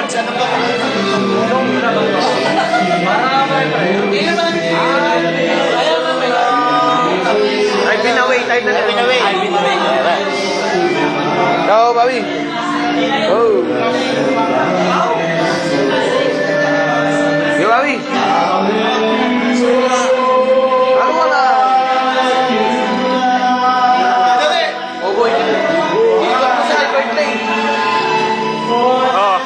I've been away, type na I've been away. Go, Bobby. Oh. Yo, Bobby. Ano mo na? Oh, boy. Dito ako sa birthday. Oh.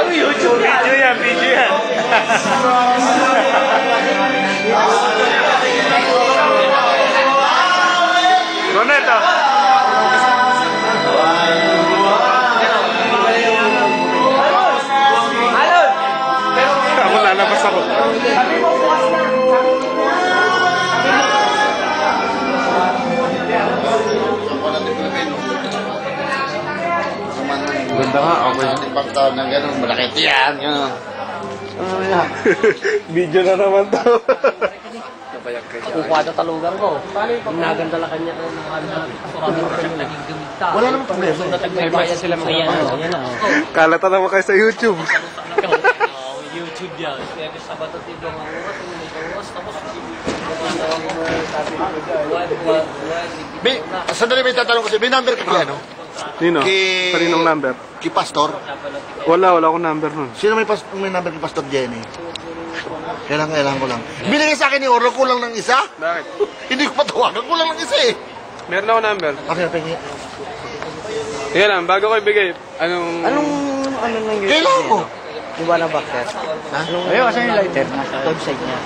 YouTube video yan, video yan. Guna ito. Ako lalabas ako. Ganda nga, okay. Pagtaon ng gano'n, malakit yan. Video na naman to. Kukuha na talugan ko. Naganda lang kanya ng surami ko siya naging gumita. Wala namang problema. Nagbayan sila mga yan. Kalata naman kayo sa YouTube. YouTube yan. Kaya Sabado tibang ang oras, tapos Sandali may tatanong ko siya. May number ka kaya, no? Nino? Kaninong number? Kay Pastor? Wala akong number nun. Sino may number kay Pastor Jenny? Kailangan ko lang. Binigay sa akin ni Orlo, kulang ng isa? Bakit? Hindi ko patawagan, kulang ng isa eh. Meron ako number. Okay, pwede. Teka lang, bago ko ibigay, ano nang Kailangan ko. Iba na bakit? Ha? Ayun, kasi yung lighter. Website niya.